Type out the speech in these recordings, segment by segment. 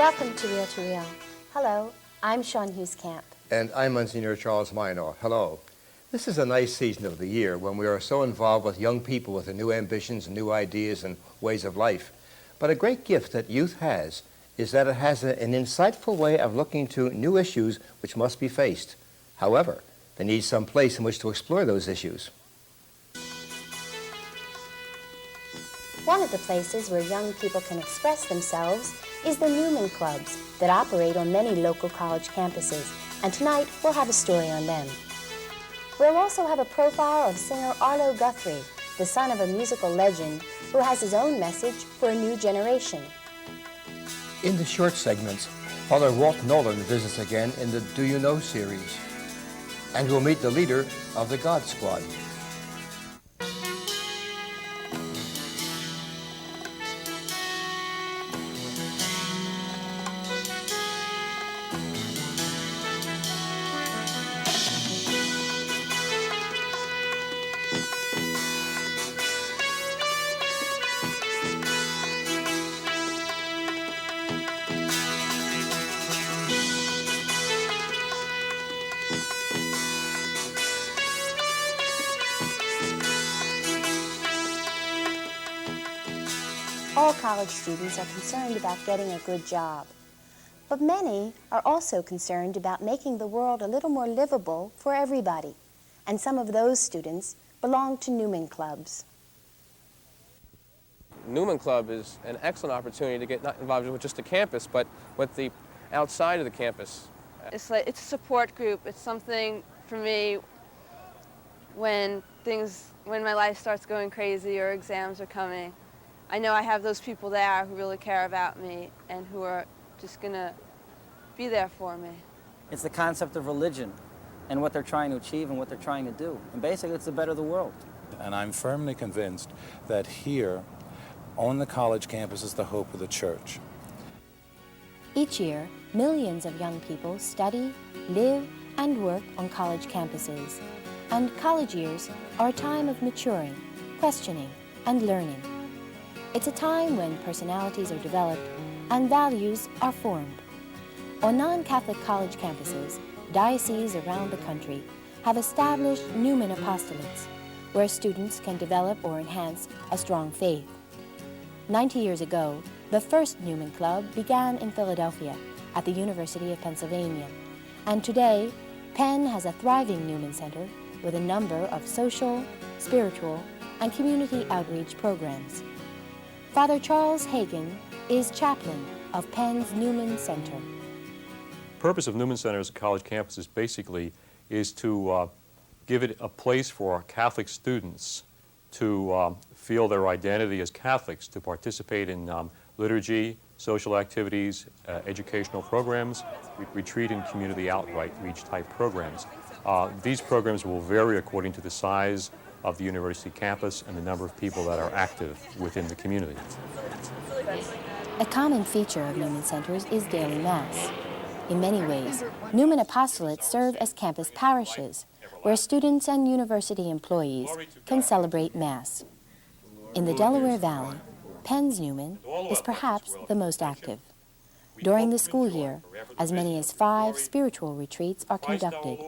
Welcome to Real to Real. Hello, I'm Sean Hughescamp. And I'm Monsignor Charles Minor. Hello. This is a nice season of the year when we are so involved with young people with their new ambitions and new ideas and ways of life. But a great gift that youth has is that it has an insightful way of looking to new issues which must be faced. However, they need some place in which to explore those issues. One of the places where young people can express themselves is the Newman Clubs that operate on many local college campuses, and tonight we'll have a story on them. We'll also have a profile of singer Arlo Guthrie, the son of a musical legend who has his own message for a new generation. In the short segments, Father Walt Nolan visits again in the Do You Know series, and we'll meet the leader of the God Squad. All college students are concerned about getting a good job, but many are also concerned about making the world a little more livable for everybody, and some of those students belong to Newman Clubs. Newman Club is an excellent opportunity to get not involved with just the campus, but with the outside of the campus. It's a support group. It's something for me when my life starts going crazy or exams are coming. I know I have those people there who really care about me and who are just going to be there for me. It's the concept of religion and what they're trying to achieve and what they're trying to do. And basically, it's to better the world. And I'm firmly convinced that here, on the college campus, is the hope of the church. Each year, millions of young people study, live, and work on college campuses. And college years are a time of maturing, questioning, and learning. It's a time when personalities are developed and values are formed. On non-Catholic college campuses, dioceses around the country have established Newman apostolates, where students can develop or enhance a strong faith. 90 years ago, the first Newman Club began in Philadelphia at the University of Pennsylvania, and today, Penn has a thriving Newman Center with a number of social, spiritual, and community outreach programs. Father Charles Hagen is chaplain of Penn's Newman Center. The purpose of Newman Center as a college campus is to give it a place for Catholic students to feel their identity as Catholics, to participate in liturgy, social activities, educational programs, retreat and community outreach type programs. These programs will vary according to the size of the university campus and the number of people that are active within the community. A common feature of Newman Centers is daily Mass. In many ways, Newman apostolates serve as campus parishes, where students and university employees can celebrate Mass. In the Delaware Valley, Penn's Newman is perhaps the most active. During the school year, as many as 5 spiritual retreats are conducted,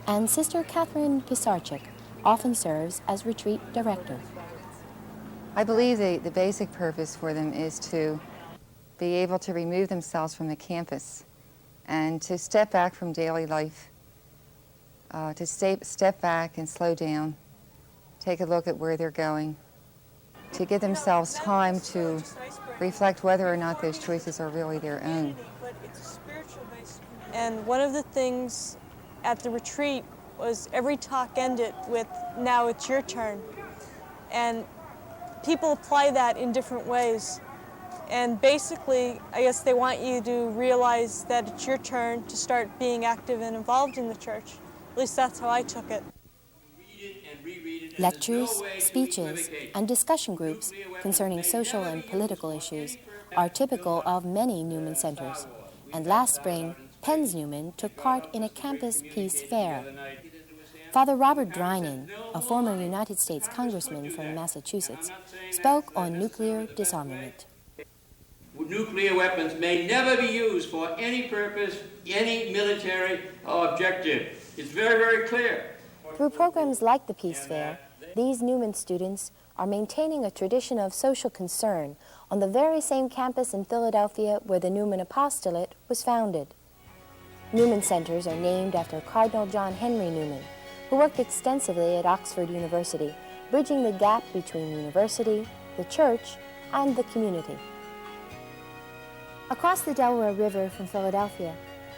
and Sister Catherine Pisarczyk often serves as retreat director. I believe the basic purpose for them is to be able to remove themselves from the campus and to step back from daily life, to step back and slow down, take a look at where they're going, to give themselves time to reflect whether or not those choices are really their own. And one of the things at the retreat was every talk ended with, "Now it's your turn." And people apply that in different ways. And basically, I guess they want you to realize that it's your turn to start being active and involved in the church. At least that's how I took it. Lectures, speeches, and discussion groups concerning social and political issues are typical of many Newman Centers. And last spring, Penn's Newman took part in a campus peace fair. Father Robert Drinan, a former United States Congressman from Massachusetts, spoke on nuclear disarmament. nuclear weapons may never be used for any purpose, any military objective. It's very, very clear. Through programs like the Peace Fair, these Newman students are maintaining a tradition of social concern on the very same campus in Philadelphia where the Newman Apostolate was founded. Newman Centers are named after Cardinal John Henry Newman, who worked extensively at Oxford University, bridging the gap between the university, the church, and the community. Across the Delaware River from Philadelphia,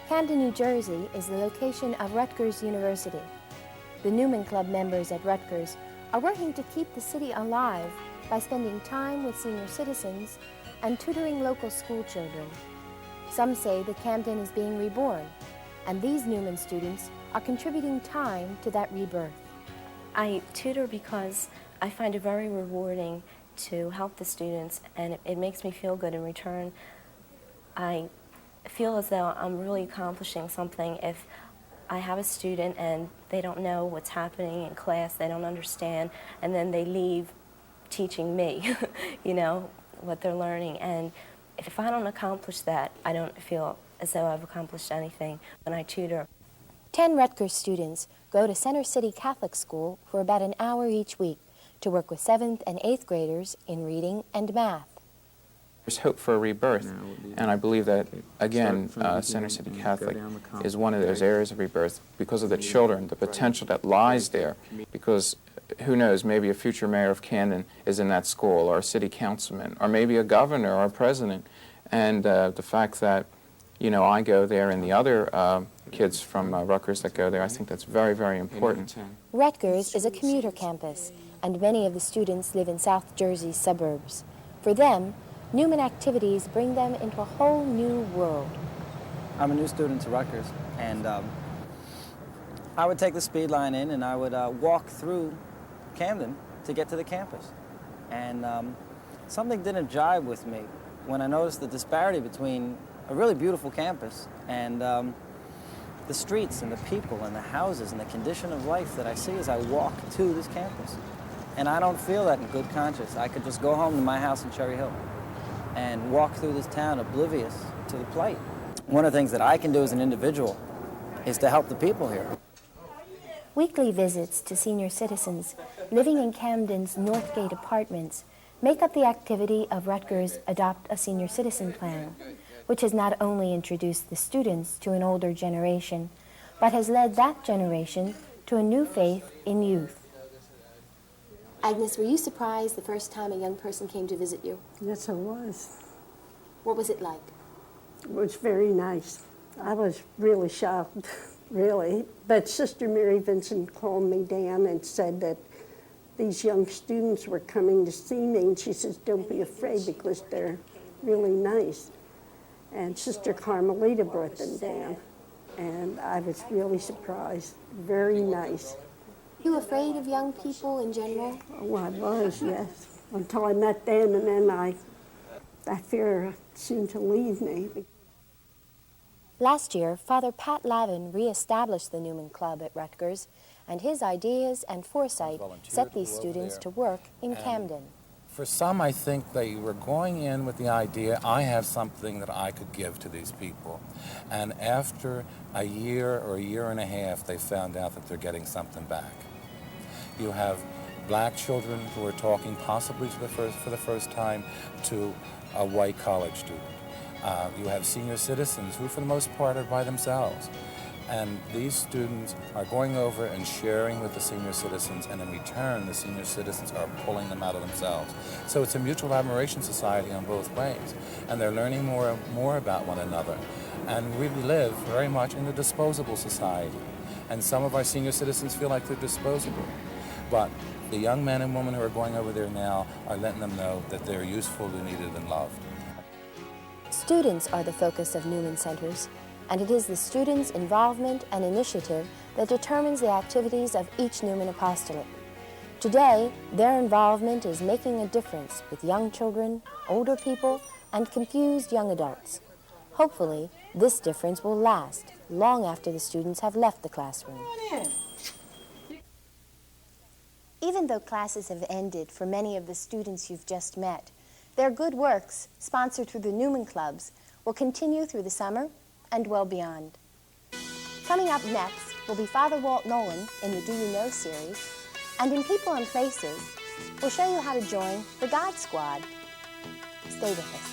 Camden, New Jersey is the location of Rutgers University. The Newman Club members at Rutgers are working to keep the city alive by spending time with senior citizens and tutoring local school children. Some say that Camden is being reborn, and these Newman students are contributing time to that rebirth. I tutor because I find it very rewarding to help the students, and it makes me feel good in return. I feel as though I'm really accomplishing something if I have a student and they don't know what's happening in class, they don't understand, and then they leave teaching me, you know, what they're learning. And if I don't accomplish that, I don't feel as though I've accomplished anything when I tutor. 10 Rutgers students go to Center City Catholic School for about an hour each week to work with 7th and 8th graders in reading and math. There's hope for a rebirth, and I believe that, again, Center City Catholic is one of those areas of rebirth because of the children, the potential that lies there, because who knows, maybe a future mayor of Camden is in that school, or a city councilman, or maybe a governor or a president, and the fact that, you know, I go there and the other kids from Rutgers that go there, I think that's very, very important. Rutgers is a commuter campus, and many of the students live in South Jersey's suburbs. For them, Newman activities bring them into a whole new world. I'm a new student to Rutgers, and I would take the speed line in and I would walk through Camden to get to the campus. And something didn't jive with me when I noticed the disparity between a really beautiful campus and the streets and the people and the houses and the condition of life that I see as I walk to this campus. And I don't feel that in good conscience. I could just go home to my house in Cherry Hill and walk through this town oblivious to the plight. One of the things that I can do as an individual is to help the people here. Weekly visits to senior citizens living in Camden's Northgate apartments make up the activity of Rutgers' Adopt a Senior Citizen plan, which has not only introduced the students to an older generation, but has led that generation to a new faith in youth. Agnes, were you surprised the first time a young person came to visit you? Yes, I was. What was it like? It was very nice. I was really shocked, really. But Sister Mary Vincent called me down and said that these young students were coming to see me, and she says, don't be afraid because they're really nice. And Sister Carmelita brought them down, and I was really surprised. Very nice. You afraid of young people in general? Oh, I was, yes. Until I met them, and then that fear seemed to leave me. Last year, Father Pat Lavin reestablished the Newman Club at Rutgers, and his ideas and foresight set these students to work in Camden. For some, I think they were going in with the idea, I have something that I could give to these people. And after a year or a year and a half, they found out that they're getting something back. You have black children who are talking possibly for the first time to a white college student. You have senior citizens who, for the most part, are by themselves. And these students are going over and sharing with the senior citizens, and in return, the senior citizens are pulling them out of themselves. So it's a mutual admiration society on both ways. And they're learning more and more about one another. And we live very much in a disposable society. And some of our senior citizens feel like they're disposable. But the young men and women who are going over there now are letting them know that they're useful, they're needed, and loved. Students are the focus of Newman Centers, and it is the students' involvement and initiative that determines the activities of each Newman apostolate. Today, their involvement is making a difference with young children, older people, and confused young adults. Hopefully, this difference will last long after the students have left the classroom. Even though classes have ended for many of the students you've just met, Their good works, sponsored through the Newman Clubs, will continue through the summer and well beyond. Coming up next will be Father Walt Nolan in the Do You Know series, and in People and Places, we'll show you how to join the God Squad. Stay with us.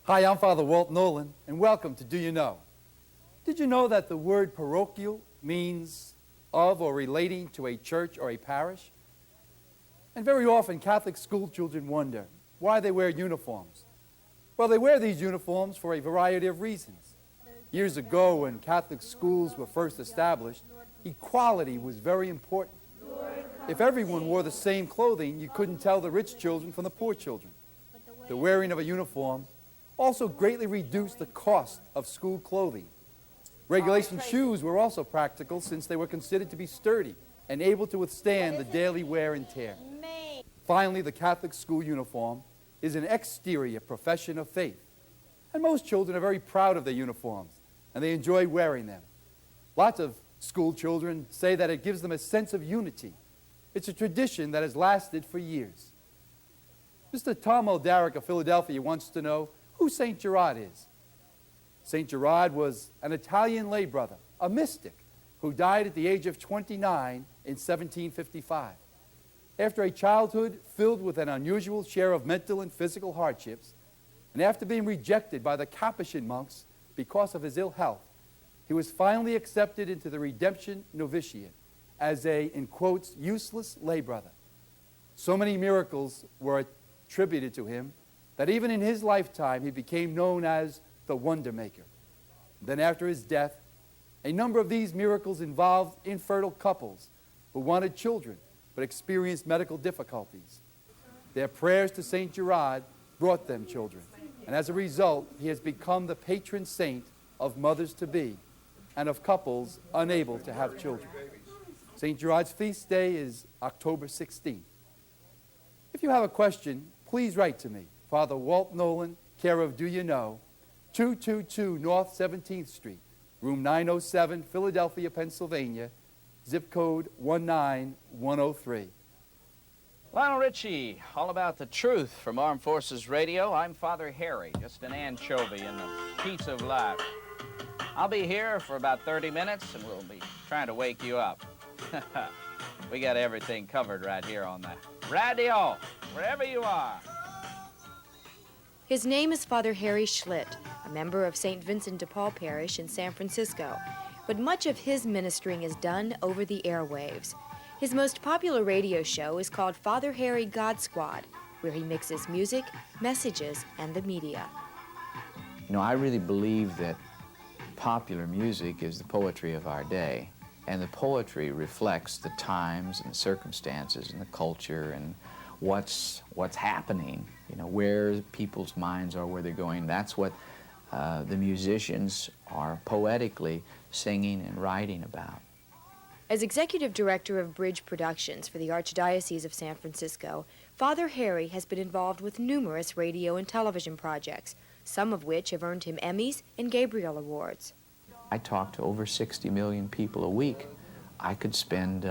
Hi, I'm Father Walt Nolan, and welcome to Do You Know? Did you know that the word parochial means of or relating to a church or a parish? And very often Catholic school children wonder why they wear uniforms. Well, they wear these uniforms for a variety of reasons. Years ago, when Catholic schools were first established, equality was very important. If everyone wore the same clothing, you couldn't tell the rich children from the poor children. The wearing of a uniform also greatly reduced the cost of school clothing. Regulation shoes were also practical since they were considered to be sturdy and able to withstand the daily wear and tear. Finally, the Catholic school uniform is an exterior profession of faith, and most children are very proud of their uniforms, and they enjoy wearing them. Lots of school children say that it gives them a sense of unity. It's a tradition that has lasted for years. Mr. Tom O'Darrick of Philadelphia wants to know who St. Gerard is. St. Gerard was an Italian lay brother, a mystic, who died at the age of 29 in 1755. After a childhood filled with an unusual share of mental and physical hardships, and after being rejected by the Capuchin monks because of his ill health, he was finally accepted into the Redemption Novitiate as a, in quotes, useless lay brother. So many miracles were attributed to him that even in his lifetime he became known as the Wonder Maker. Then after his death, a number of these miracles involved infertile couples who wanted children but experienced medical difficulties. Their prayers to St. Gerard brought them children, and as a result, he has become the patron saint of mothers-to-be and of couples unable to have children. St. Gerard's feast day is October 16th. If you have a question, please write to me, Father Walt Nolan, care of Do You Know, 222 North 17th Street, room 907, Philadelphia, Pennsylvania, zip code 19103. Lionel Richie, all about the truth from Armed Forces Radio. I'm Father Harry, just an anchovy in the piece of life. I'll be here for about 30 minutes, and we'll be trying to wake you up. We got everything covered right here on the radio, wherever you are. His name is Father Harry Schlitt, a member of St. Vincent de Paul Parish in San Francisco, but much of his ministering is done over the airwaves. His most popular radio show is called Father Harry God Squad, where he mixes music, messages, and the media. You know, I really believe that popular music is the poetry of our day, and the poetry reflects the times and the circumstances and the culture and what's happening, you know, where people's minds are, where they're going. That's what the musicians are poetically singing and writing about. As executive director of Bridge Productions for the Archdiocese of San Francisco, Father Harry has been involved with numerous radio and television projects, some of which have earned him Emmys and Gabriel Awards. I talk to over 60 million people a week. I could spend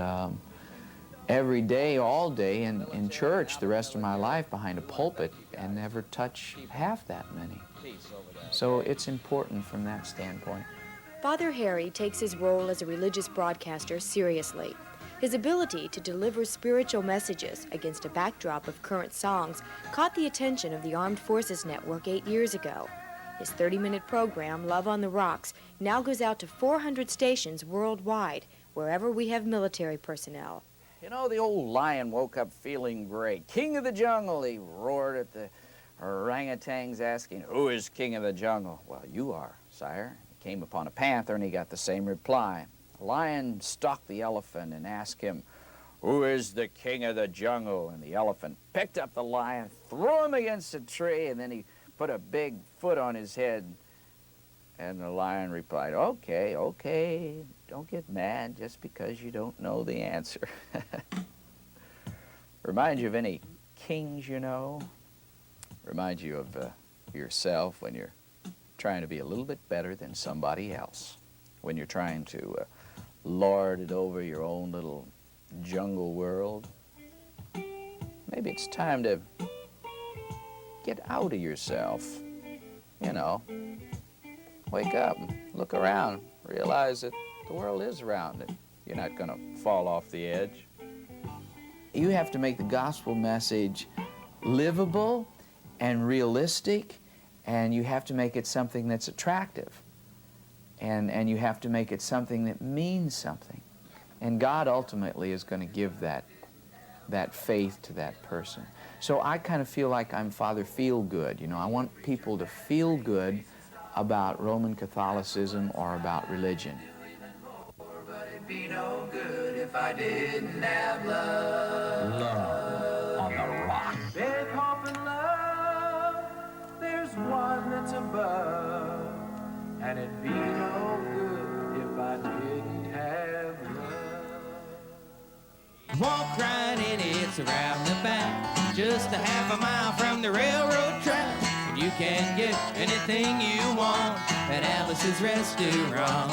every day, all day in church the rest of my life behind a pulpit and never touch half that many. So it's important from that standpoint. Father Harry takes his role as a religious broadcaster seriously. His ability to deliver spiritual messages against a backdrop of current songs caught the attention of the Armed Forces Network 8 years ago. His 30-minute program, Love on the Rocks, now goes out to 400 stations worldwide, wherever we have military personnel. You know, the old lion woke up feeling great. King of the jungle, he roared at the orangutans, asking, "Who is king of the jungle?" "Well, you are, sire." He came upon a panther and he got the same reply. The lion stalked the elephant and asked him, "Who is the king of the jungle?" And the elephant picked up the lion, threw him against a tree, and then he put a big foot on his head. And the lion replied, "Okay, okay, don't get mad just because you don't know the answer." Remind you of any kings you know? Remind you of yourself when you're trying to be a little bit better than somebody else, when you're trying to lord it over your own little jungle world. Maybe it's time to get out of yourself, you know. Wake up, look around, realize that the world is round and you're not going to fall off the edge. You have to make the gospel message livable and realistic, and you have to make it something that's attractive. And you have to make it something that means something. And God ultimately is going to give that faith to that person. So I kind of feel like I'm Father Feel-Good. You know, I want people to feel good about Roman Catholicism or about religion. But it'd be no good if I didn't have love. Love on the rock. Big hope and love, there's one that's above. And it'd be no good if I didn't have love. Walk right in, it's around the back, just a half a mile from the railroad track. And you can get anything you want at Alice's Restaurant.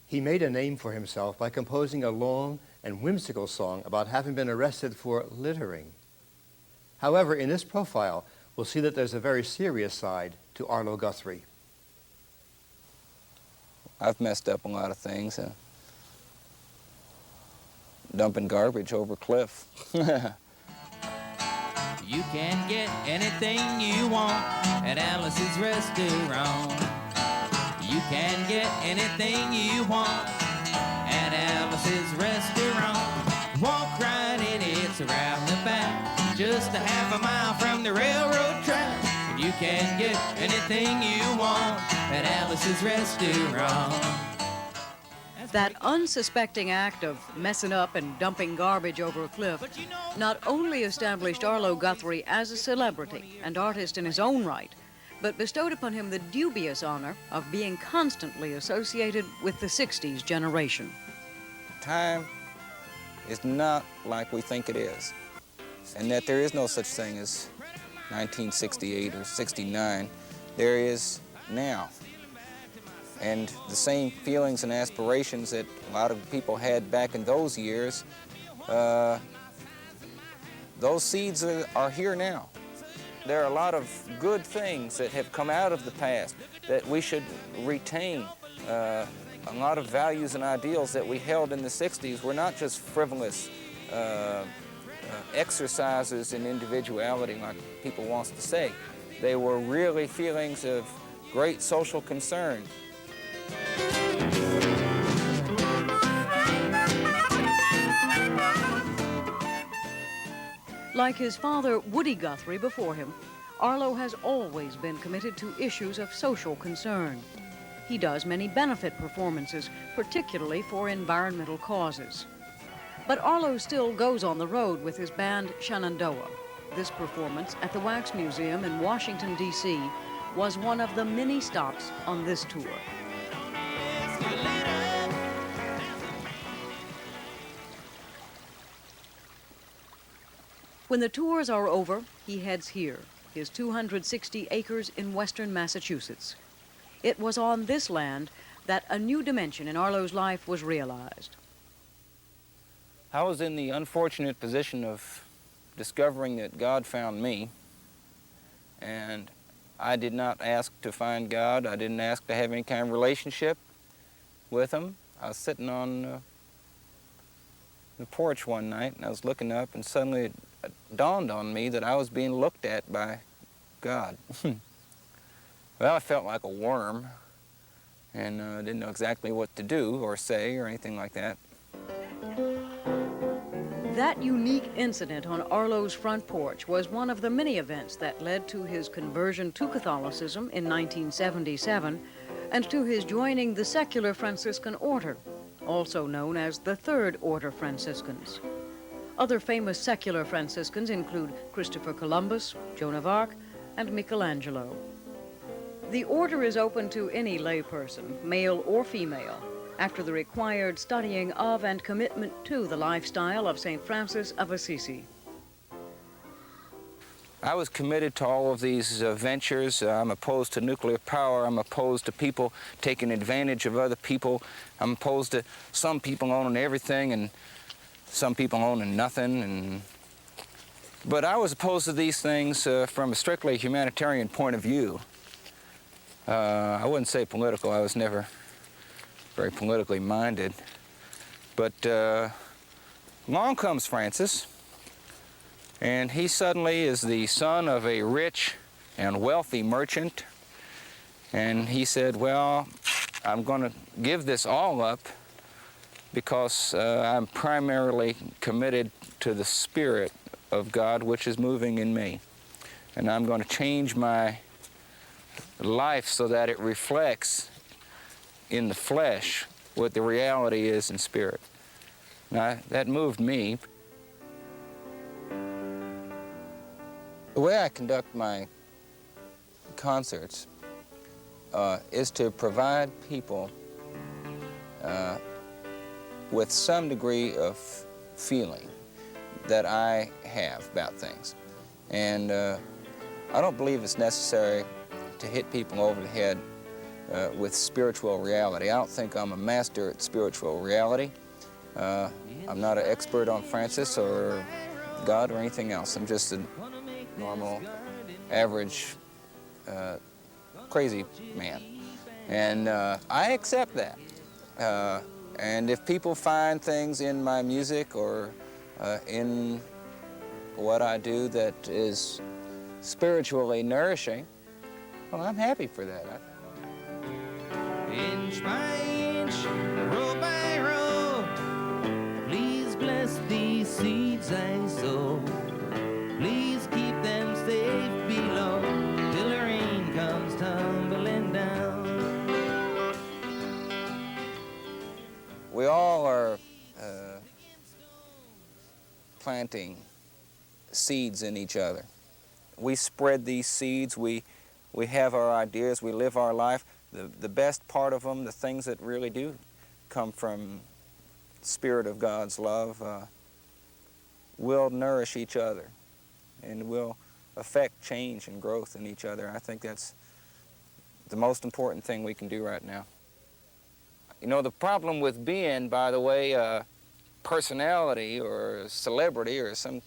He made a name for himself by composing a long and whimsical song about having been arrested for littering. However, in this profile, we'll see that there's a very serious side to Arlo Guthrie. I've messed up a lot of things. Dumping garbage over a cliff. You can get anything you want at Alice's Restaurant. You can get anything you want at Alice's Restaurant. Walk right in, it's around the back, just a half a mile from the railroad track. And you can get anything you want at Alice's Restaurant. That unsuspecting act of messing up and dumping garbage over a cliff not only established Arlo Guthrie as a celebrity and artist in his own right, but bestowed upon him the dubious honor of being constantly associated with the 60s generation. Time is not like we think it is, and that there is no such thing as 1968 or 69. There is now. And the same feelings and aspirations that a lot of people had back in those years, those seeds are here now. There are a lot of good things that have come out of the past that we should retain. A lot of values and ideals that we held in the 60s were not just frivolous exercises in individuality like people want to say. They were really feelings of great social concern. Like his father, Woody Guthrie, before him, Arlo has always been committed to issues of social concern. He does many benefit performances, particularly for environmental causes. But Arlo still goes on the road with his band Shenandoah. This performance at the Wax Museum in Washington, D.C. was one of the many stops on this tour. When the tours are over, he heads here, his 260 acres in western Massachusetts. It was on this land that a new dimension in Arlo's life was realized. I was in the unfortunate position of discovering that God found me, and I did not ask to find God. I didn't ask to have any kind of relationship with him. I was sitting on the porch one night, and I was looking up, and suddenly it dawned on me that I was being looked at by God. Well, I felt like a worm, and didn't know exactly what to do or say or anything like that. That unique incident on Arlo's front porch was one of the many events that led to his conversion to Catholicism in 1977 and to his joining the secular Franciscan order, also known as the Third Order Franciscans. Other famous secular Franciscans include Christopher Columbus, Joan of Arc, and Michelangelo. The order is open to any layperson, male or female, after the required studying of and commitment to the lifestyle of St. Francis of Assisi. I was committed to all of these ventures. I'm opposed to nuclear power. I'm opposed to people taking advantage of other people. I'm opposed to some people owning everything and some people owning nothing. But I was opposed to these things from a strictly humanitarian point of view. I wouldn't say political. I was never very politically minded. But along comes Francis, and he suddenly is the son of a rich and wealthy merchant. And he said, well, I'm going to give this all up because I'm primarily committed to the Spirit of God, which is moving in me. And I'm going to change my life so that it reflects in the flesh what the reality is in spirit. Now, that moved me. The way I conduct my concerts is to provide people with some degree of feeling that I have about things. And I don't believe it's necessary to hit people over the head with spiritual reality. I don't think I'm a master at spiritual reality. I'm not an expert on Francis or God or anything else. I'm just a normal, average, crazy man. And I accept that. And if people find things in my music or in what I do that is spiritually nourishing, well, I'm happy for that. Inch by inch, row by row, please bless these seeds I sow. Please keep them safe below till the rain comes tumbling down. We all are planting seeds in each other. We spread these seeds, we have our ideas, we live our life. The best part of them, the things that really do come from the Spirit of God's love, will nourish each other and will affect change and growth in each other. I think that's the most important thing we can do right now. You know, the problem with being, by the way, a personality or a celebrity or some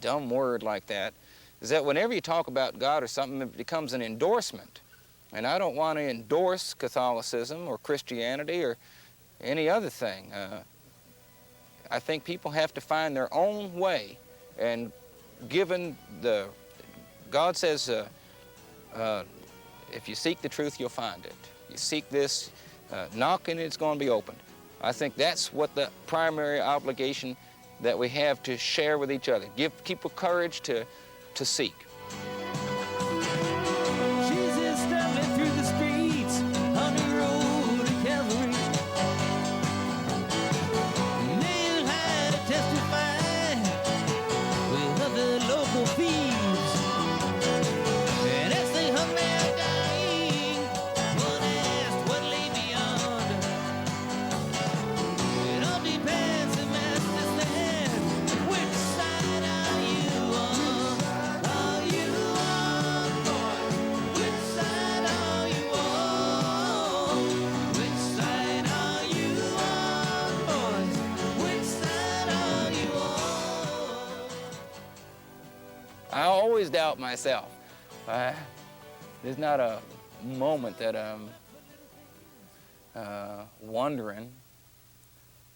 dumb word like that, is that whenever you talk about God or something, it becomes an endorsement. And I don't want to endorse Catholicism or Christianity or any other thing. I think people have to find their own way. And given the, God says, if you seek the truth, you'll find it. You seek this, knock and it's going to be opened. I think that's what the primary obligation that we have to share with each other. Give people courage to seek. Jesus stumbling through the streets on the road to Calvary. Nailed high to testify with other local thieves. And as they hung there dying, one asked what lay beyond. It all depends if Master's there. Which side are you on? Are you on, boy? Which side are you on? Which side are you on, boys? Which side are you on? I always doubt myself. There's not a moment that I'm wondering,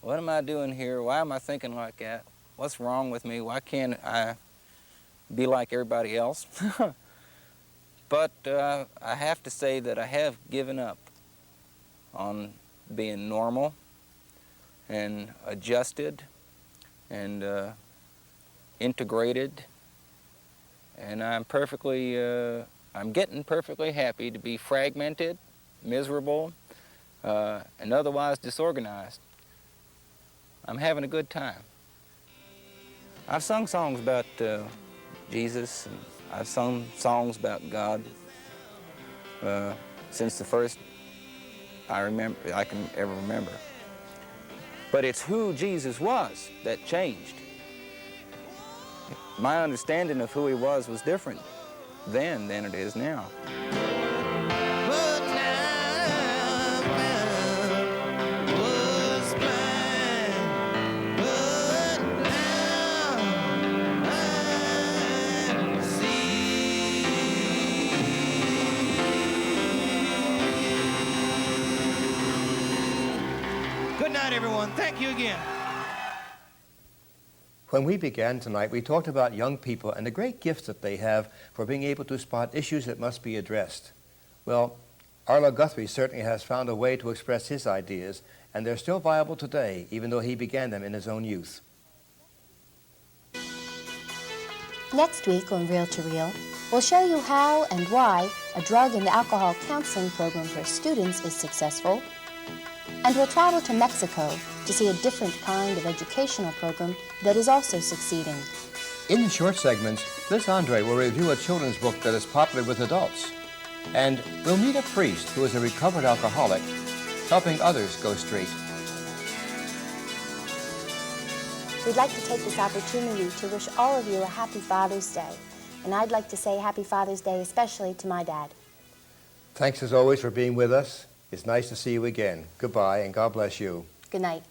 what am I doing here? Why am I thinking like that? What's wrong with me? Why can't I be like everybody else? But I have to say that I have given up on being normal and adjusted and integrated. And I'm getting perfectly happy to be fragmented, miserable, and otherwise disorganized. I'm having a good time. I've sung songs about Jesus, and I've sung songs about God since the first I can ever remember. But it's who Jesus was that changed. My understanding of who he was different then than it is now. But now I was blind, but now I see. Good night, everyone. Thank you again. When we began tonight, we talked about young people and the great gifts that they have for being able to spot issues that must be addressed. Well, Arlo Guthrie certainly has found a way to express his ideas, and they're still viable today, even though he began them in his own youth. Next week on Reel to Reel, we'll show you how and why a drug and alcohol counseling program for students is successful, and we'll travel to Mexico to see a different kind of educational program that is also succeeding. In the short segments, Liz Andre will review a children's book that is popular with adults. And we'll meet a priest who is a recovered alcoholic, helping others go straight. We'd like to take this opportunity to wish all of you a happy Father's Day. And I'd like to say happy Father's Day especially to my dad. Thanks as always for being with us. It's nice to see you again. Goodbye, and God bless you. Good night.